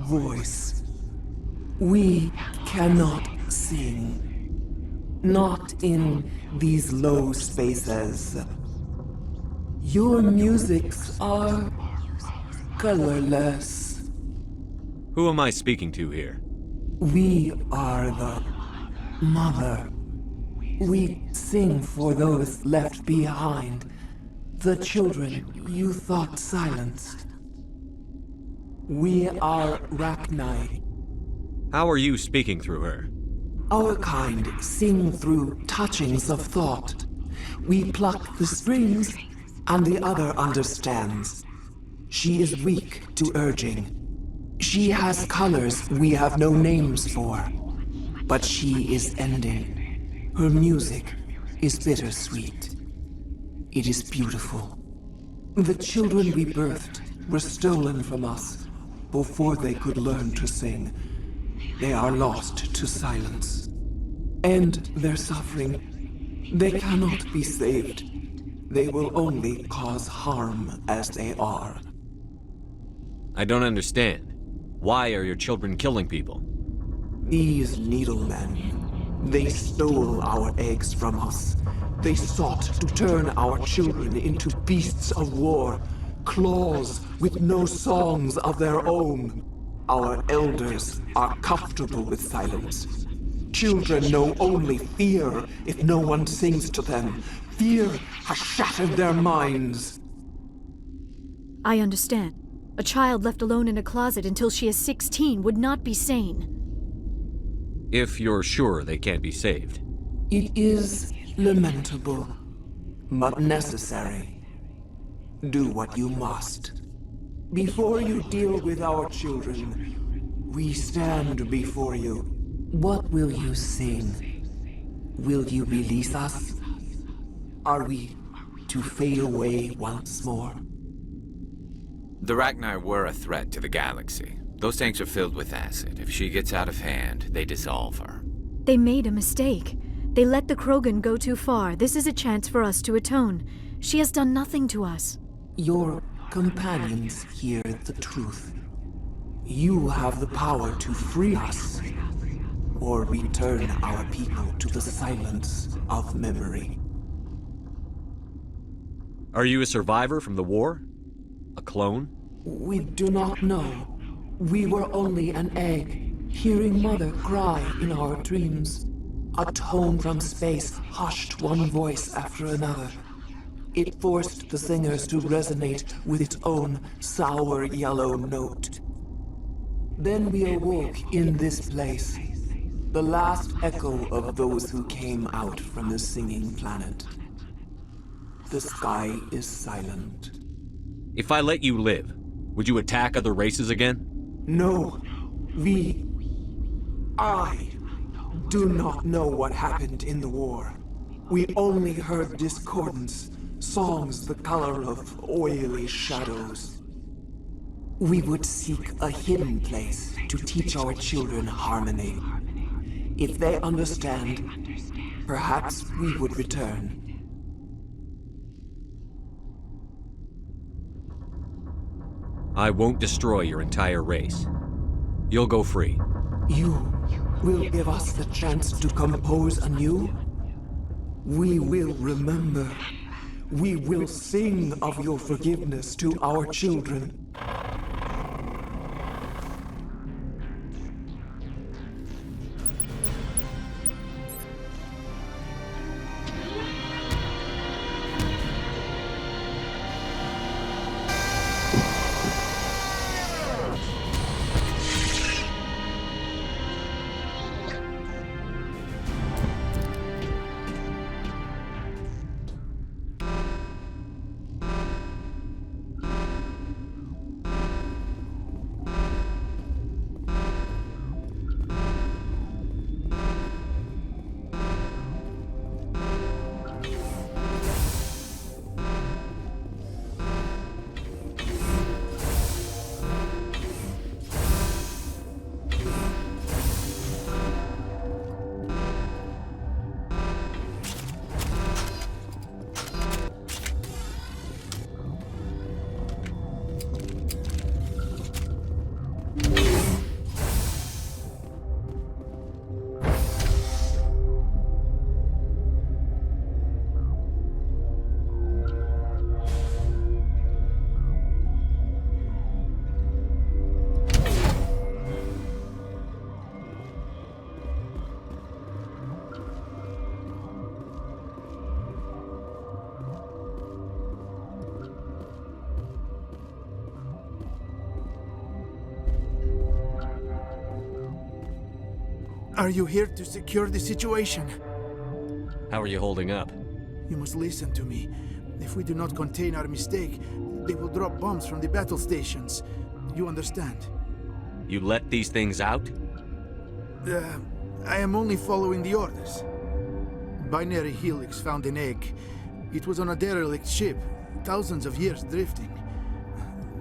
Q: voice. We cannot sing. Not in these low spaces. Your musics are colorless.
D: Who am I speaking to here?
Q: We are the mother. We sing for those left behind. The children you thought silenced. We are Rachni.
D: How are you speaking through her?
Q: Our kind sing through touchings of thought. We pluck the strings, and the other understands. She is weak to urging. She has colors we have no names for. But she is ending. Her music is bittersweet. It is beautiful. The children we birthed were stolen from us before they could learn to sing. They are lost to silence. And their suffering, they cannot be saved. They will only cause harm as they are.
D: I don't understand. Why are your children killing people?
Q: These needlemen, they stole our eggs from us. They sought to turn our children into beasts of war, claws with no songs of their own. Our elders are comfortable with silence. Children know only fear if no one sings to them. Fear has shattered their minds.
C: I understand. A child left alone in a closet until she is 16 would not be sane.
D: If you're sure they can't be saved.
Q: It is lamentable, but necessary. Do what you must. Before you deal with our children, we stand before you. What will you sing? Will you release us? Are we to fade away once more?
B: The Rachni were a threat to the galaxy. Those tanks are filled with acid. If she gets out of hand, they dissolve her.
C: They made a mistake. They let the Krogan go too far. This is a chance for us to atone. She has done nothing to us.
Q: Your companions hear the truth. You have the power to free us, or return our people to the silence of memory.
D: Are you a survivor from the war? A clone?
Q: We do not know. We were only an egg, hearing Mother cry in our dreams. A tone from space hushed one voice after another. It forced the singers to resonate with its own sour yellow note. Then we awoke in this place, the last echo of those who came out from the singing planet. The sky is silent.
D: If I let you live, would you attack other races again?
Q: No, I do not know what happened in the war. We only heard discordance, songs the color of oily shadows. We would seek a hidden place to teach our children harmony. If they understand, perhaps we would return.
D: I won't destroy your entire race. You'll go free.
Q: You will give us the chance to compose anew. We will remember. We will sing of your forgiveness to our children.
R: Are you here to secure the situation?
D: How are you holding up?
R: You must listen to me. If we do not contain our mistake, they will drop bombs from the battle stations. You understand?
D: You let these things out?
R: I am only following the orders. Binary Helix found an egg. It was on a derelict ship, thousands of years drifting.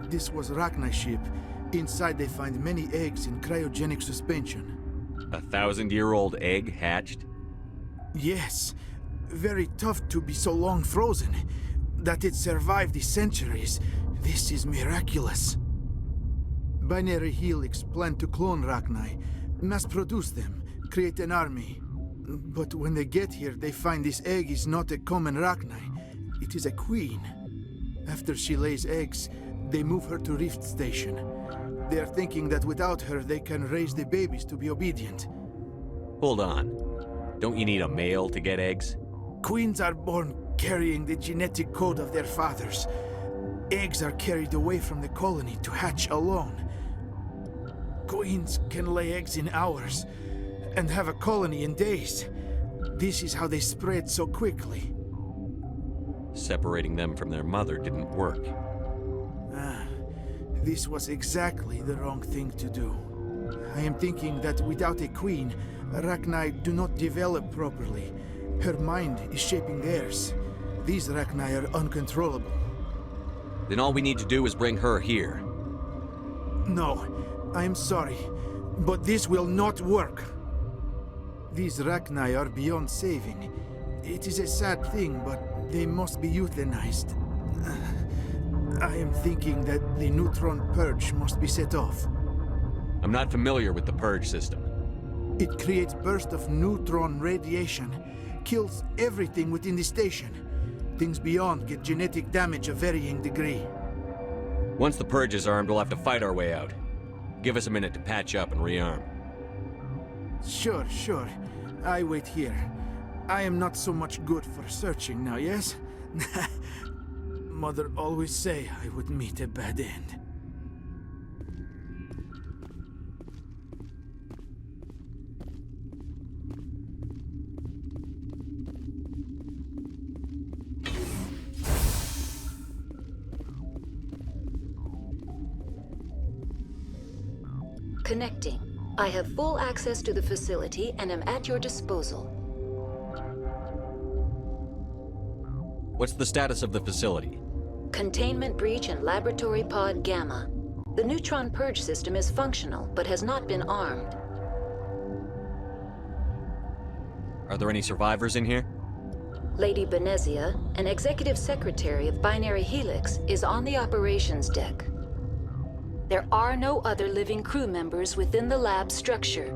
R: This was Rachni's ship. Inside they find many eggs in cryogenic suspension.
D: A 1,000-year-old egg hatched?
R: Yes. Very tough to be so long frozen. That it survived the centuries. This is miraculous. Binary Helix planned to clone Rachni, mass produce them, create an army. But when they get here, they find this egg is not a common Rachni. It is a queen. After she lays eggs, they move her to Rift Station. They are thinking that without her, they can raise the babies to be obedient.
D: Hold on. Don't you need a male to get eggs?
R: Queens are born carrying the genetic code of their fathers. Eggs are carried away from the colony to hatch alone. Queens can lay eggs in hours and have a colony in days. This is how they spread so quickly.
D: Separating them from their mother didn't work.
R: This was exactly the wrong thing to do. I am thinking that without a queen, Rachni do not develop properly. Her mind is shaping theirs. These Rachni are uncontrollable.
D: Then all we need to do is bring her here.
R: No, I am sorry, but this will not work. These Rachni are beyond saving. It is a sad thing, but they must be euthanized. I am thinking that the neutron purge must be set off.
D: I'm not familiar with the purge system.
R: It creates bursts of neutron radiation, kills everything within the station. Things beyond get genetic damage of varying degree.
D: Once the purge is armed, we'll have to fight our way out. Give us a minute to patch up and rearm.
R: Sure. I wait here. I am not so much good for searching now, yes? Mother always say I would meet a bad end.
A: Connecting. I have full access to the facility and am at your disposal.
D: What's the status of the facility?
A: Containment breach in Laboratory Pod Gamma. The neutron purge system is functional, but has not been armed.
D: Are there any survivors in here?
A: Lady Benezia, an executive secretary of Binary Helix, is on the operations deck. There are no other living crew members within the lab structure.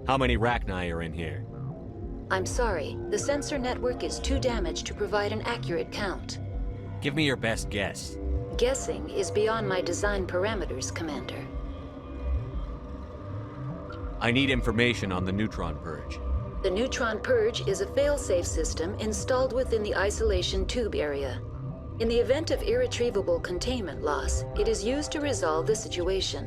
D: How many Rachni are in here?
A: I'm sorry, the sensor network is too damaged to provide an accurate count.
D: Give me your best guess.
A: Guessing is beyond my design parameters, Commander.
D: I need information on the neutron purge.
A: The neutron purge is a fail-safe system installed within the isolation tube area. In the event of irretrievable containment loss, it is used to resolve the situation.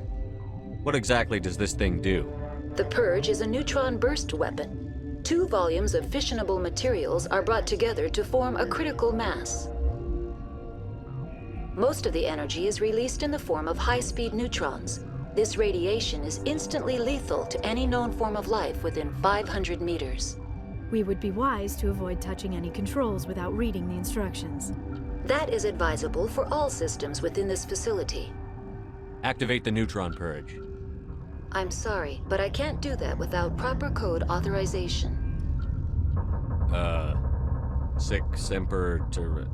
D: What exactly does this thing do?
A: The purge is a neutron burst weapon. 2 volumes of fissionable materials are brought together to form a critical mass. Most of the energy is released in the form of high-speed neutrons. This radiation is instantly lethal to any known form of life within 500 meters.
C: We would be wise to avoid touching any controls without reading the instructions.
A: That is advisable for all systems within this facility.
D: Activate the neutron purge.
A: I'm sorry, but I can't do that without proper code authorization.
D: Sic semper ter...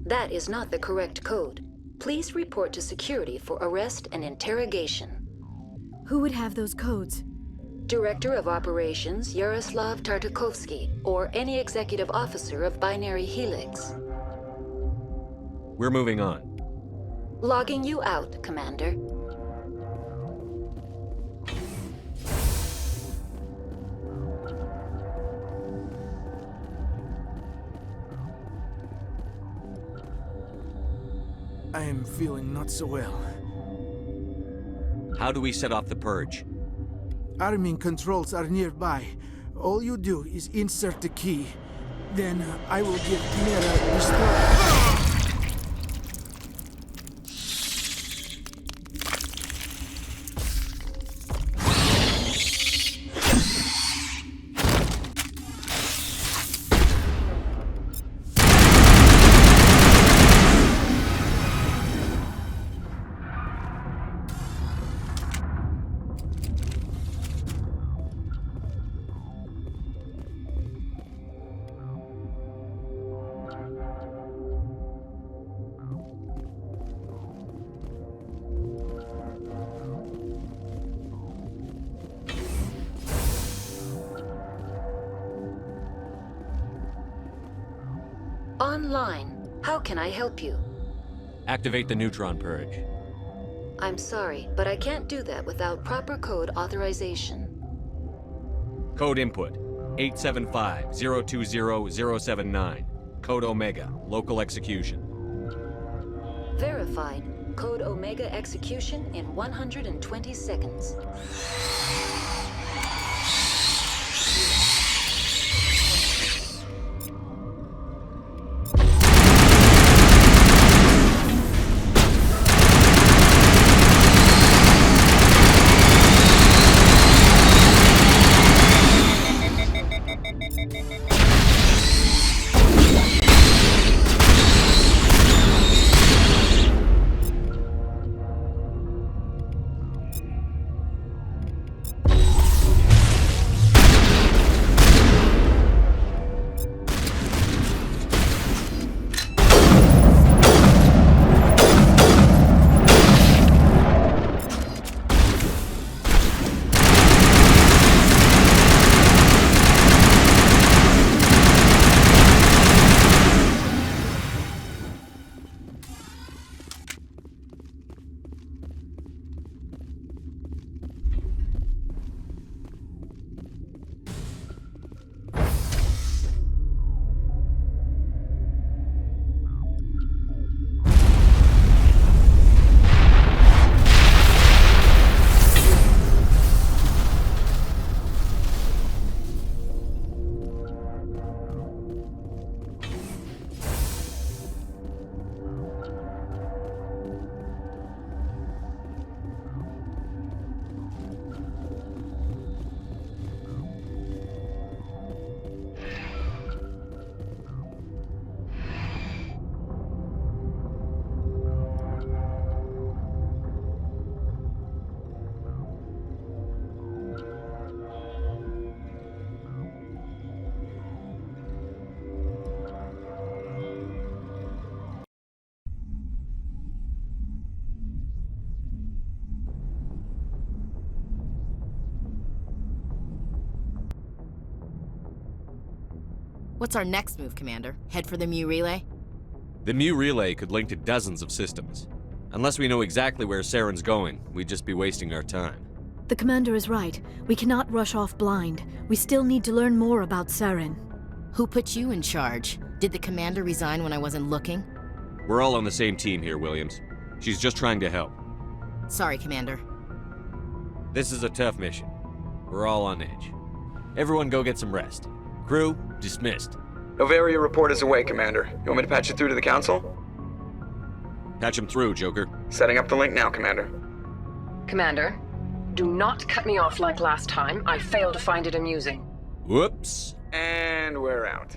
A: That is not the correct code. Please report to security for arrest and interrogation.
C: Who would have those codes?
A: Director of Operations Yaroslav Tartakovsky, or any executive officer of Binary Helix.
D: We're moving on.
A: Logging you out, Commander.
R: I am feeling not so well.
D: How do we set off the purge?
R: Arming controls are nearby. All you do is insert the key. Then I will give Mira restore.
A: Online. How can I help you?
D: Activate the neutron purge.
A: I'm sorry, but I can't do that without proper code authorization.
D: Code input 875-020-079. Code Omega. Local execution.
A: Verified. Code Omega execution in 120 seconds.
S: What's our next move, Commander? Head for the Mu relay?
D: The Mu relay could link to dozens of systems. Unless we know exactly where Saren's going, we'd just be wasting our time.
C: The commander is right. We cannot rush off blind. We still need to learn more about Saren.
S: Who put you in charge? Did the commander resign when I wasn't looking?
D: We're all on the same team here, Williams. She's just trying to help.
S: Sorry, Commander.
D: This is a tough mission. We're all on edge. Everyone go get some rest. Crew, dismissed.
T: Noveria report is away, Commander. You want me to patch it through to the Council?
D: Patch him through, Joker.
T: Setting up the link now, Commander.
U: Commander, do not cut me off like last time. I failed to find it amusing.
D: Whoops.
T: And we're out.